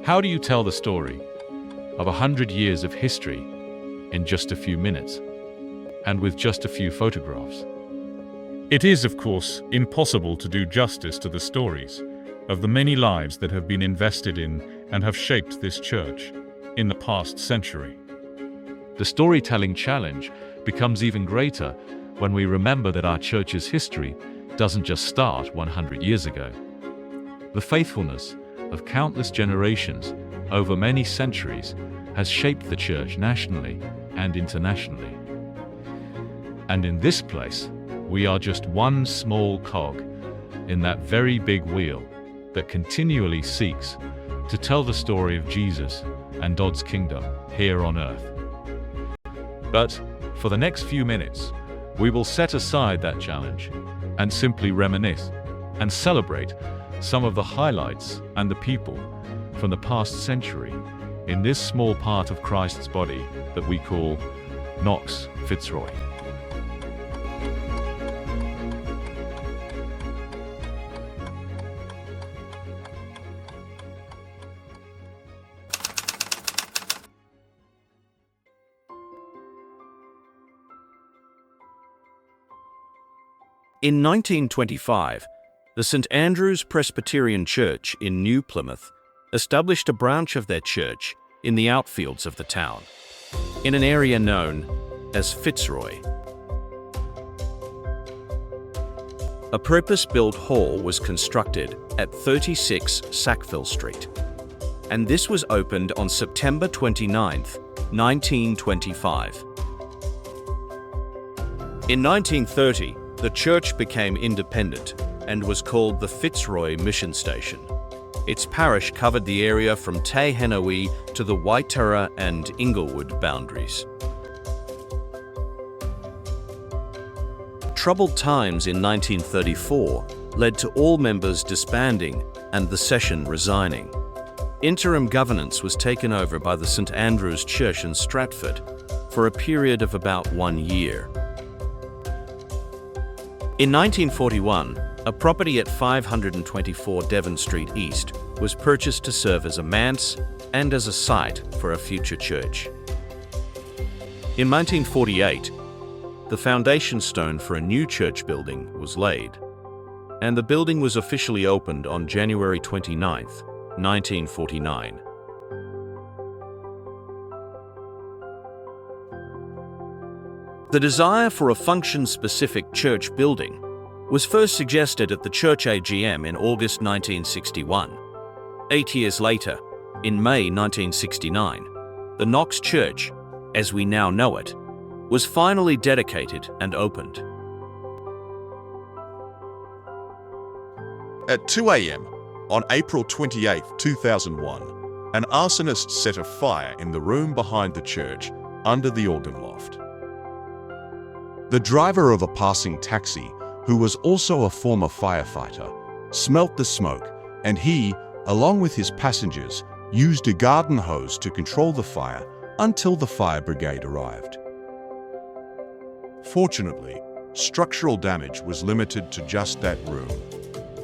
How do you tell the story of 100 years of history in just a few minutes and with just a few photographs? It is, of course, impossible to do justice to the stories of the many lives that have been invested in and have shaped this church in the past century. The storytelling challenge becomes even greater when we remember that our church's history doesn't just start 100 years ago. The faithfulness of countless generations over many centuries has shaped the church nationally and internationally. And in this place, we are just one small cog in that very big wheel that continually seeks to tell the story of Jesus and God's kingdom here on earth. But for the next few minutes, we will set aside that challenge and simply reminisce and celebrate some of the highlights and the people from the past century in this small part of Christ's body that we call Knox Fitzroy. In 1925, the St. Andrew's Presbyterian Church in New Plymouth established a branch of their church in the outfields of the town, in an area known as Fitzroy. A purpose-built hall was constructed at 36 Sackville Street, and this was opened on September 29, 1925. In 1930, the church became independent and was called the Fitzroy Mission Station. Its parish covered the area from Tay Hennoe to the Waitara and Inglewood boundaries. Troubled times in 1934 led to all members disbanding and the session resigning. Interim governance was taken over by the St. Andrew's Church in Stratford for a period of about 1 year. In 1941, a property at 524 Devon Street East was purchased to serve as a manse and as a site for a future church. In 1948, the foundation stone for a new church building was laid, and the building was officially opened on January 29, 1949. The desire for a function-specific church building was first suggested at the church AGM in August 1961. 8 years later, in May 1969, the Knox Church, as we now know it, was finally dedicated and opened. At 2 a.m. on April 28, 2001, an arsonist set a fire in the room behind the church under the organ loft. The driver of a passing taxi, who was also a former firefighter, smelt the smoke, and he, along with his passengers, used a garden hose to control the fire until the fire brigade arrived. Fortunately, structural damage was limited to just that room.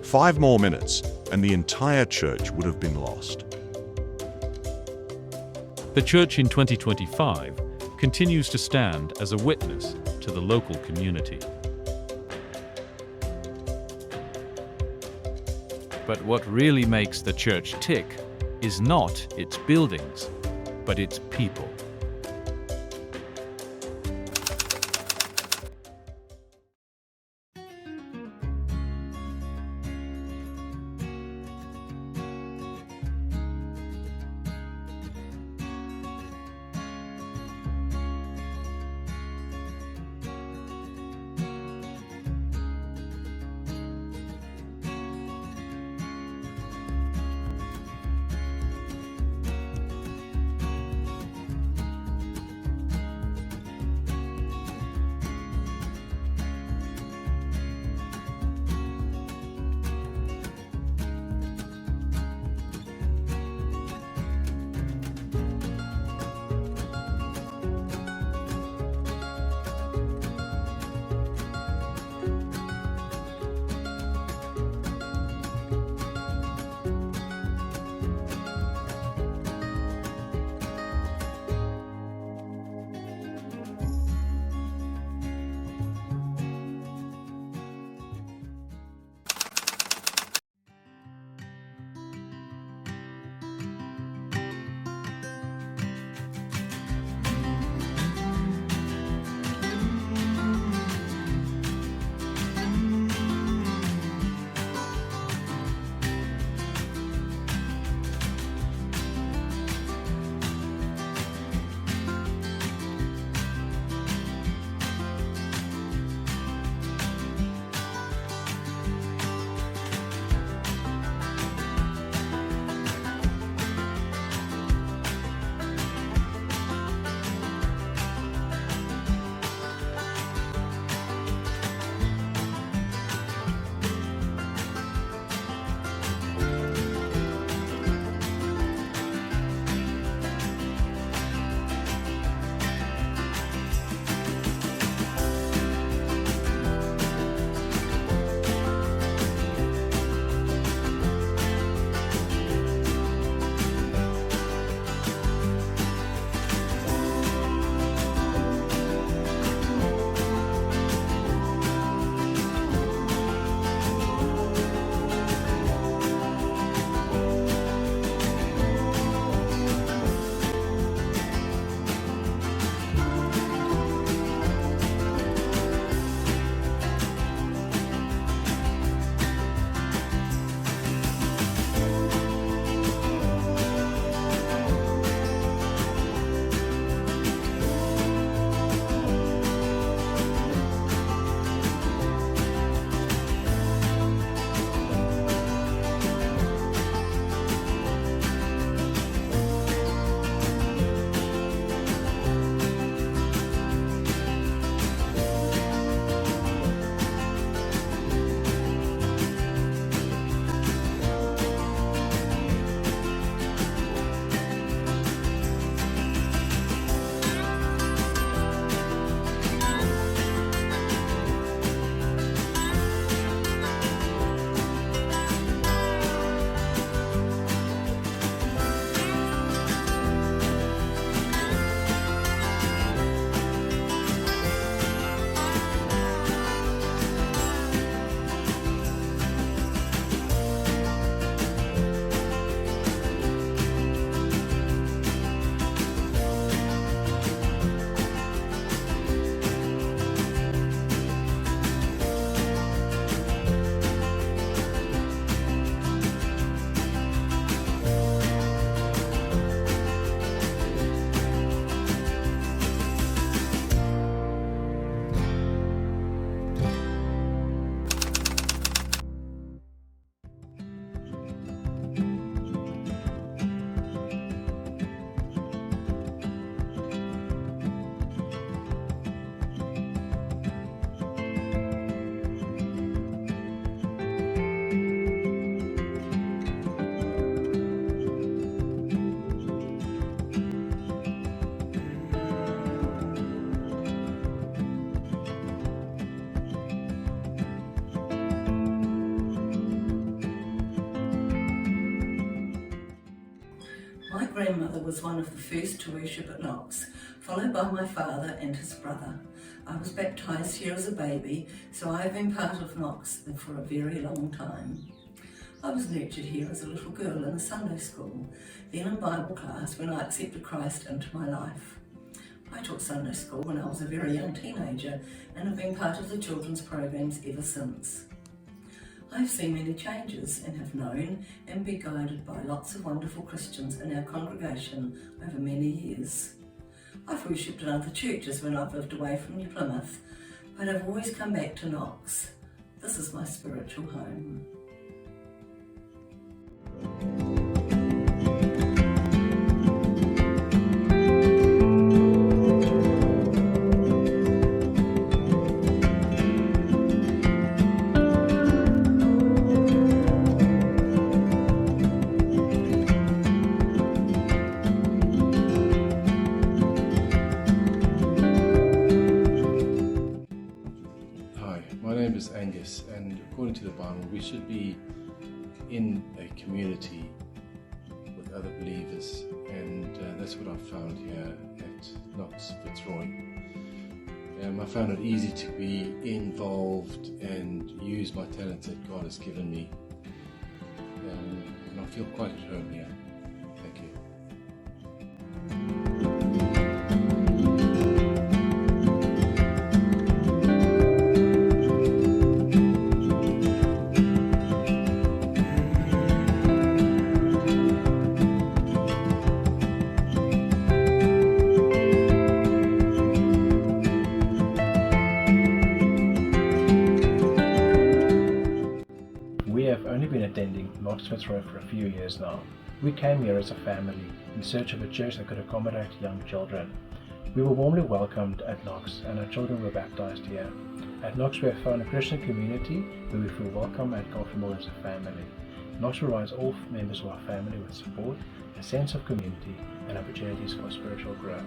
5 more minutes, and the entire church would have been lost. The church in 2025 continues to stand as a witness to the local community. But what really makes the church tick is not its buildings, but its people. grandmother was one of the first to worship at Knox, followed by my father and his brother. I was baptised here as a baby, so I have been part of Knox for a very long time. I was nurtured here as a little girl in a Sunday school, then in Bible class when I accepted Christ into my life. I taught Sunday school when I was a very young teenager and have been part of the children's programs ever since. I've seen many changes and have known and been guided by lots of wonderful Christians in our congregation over many years. I've worshipped in other churches when I've lived away from New Plymouth, but I've always come back to Knox. This is my spiritual home. Angus, and according to the Bible we should be in a community with other believers, and that's what I found here at Knox Fitzroy. I found it easy to be involved and use my talents that God has given me, and I feel quite at home here. Thank you. We have only been attending Knox Fitzroy for a few years now. We came here as a family in search of a church that could accommodate young children. We were warmly welcomed at Knox and our children were baptized here. At Knox we have found a Christian community where we feel welcome and comfortable as a family. Knox provides all members of our family with support, a sense of community and opportunities for spiritual growth.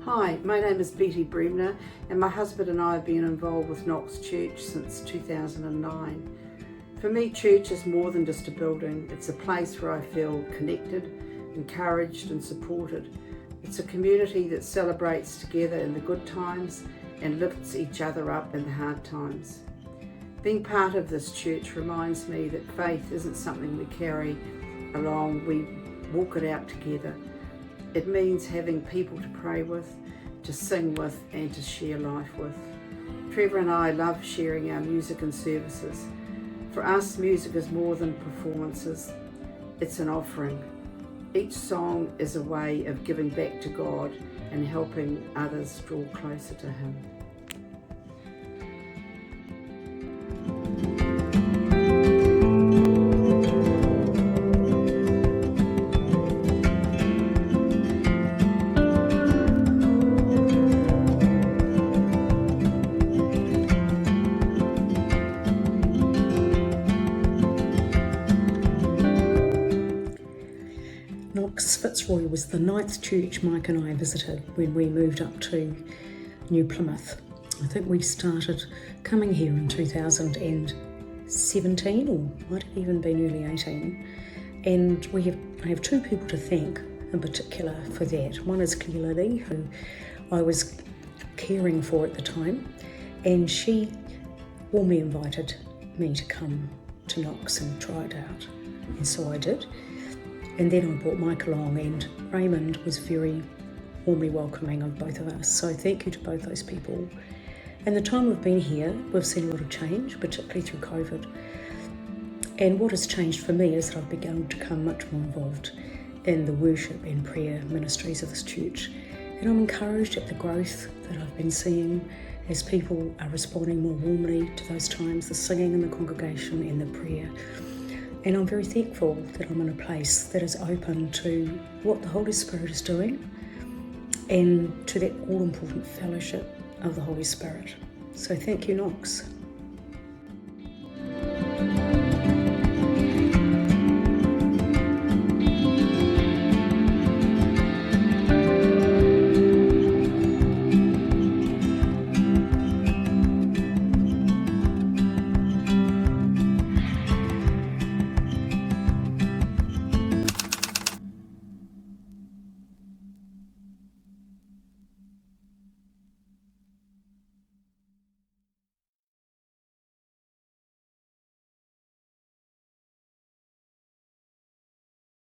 Hi, my name is Betty Bremner and my husband and I have been involved with Knox Church since 2009. For me, church is more than just a building. It's a place where I feel connected, encouraged and supported. It's a community that celebrates together in the good times and lifts each other up in the hard times. Being part of this church reminds me that faith isn't something we carry along, we walk it out together. It means having people to pray with, to sing with and to share life with. Trevor and I love sharing our music and services. For us, music is more than performances, it's an offering. Each song is a way of giving back to God and helping others draw closer to Him. Knox Fitzroy was the 9th church Mike and I visited when we moved up to New Plymouth. I think we started coming here in 2017, or might have even been early 18. And I have two people to thank in particular for that. One is Claire Lilly, who I was caring for at the time, and she warmly invited me to come to Knox and try it out. And so I did. And then I brought Mike along, and Raymond was very warmly welcoming of both of us. So thank you to both those people. And the time we've been here, we've seen a lot of change, particularly through COVID. And what has changed for me is that I've begun to become much more involved in the worship and prayer ministries of this church. And I'm encouraged at the growth that I've been seeing as people are responding more warmly to those times, the singing in the congregation and the prayer. And I'm very thankful that I'm in a place that is open to what the Holy Spirit is doing and to that all-important fellowship of the Holy Spirit. So thank you, Knox.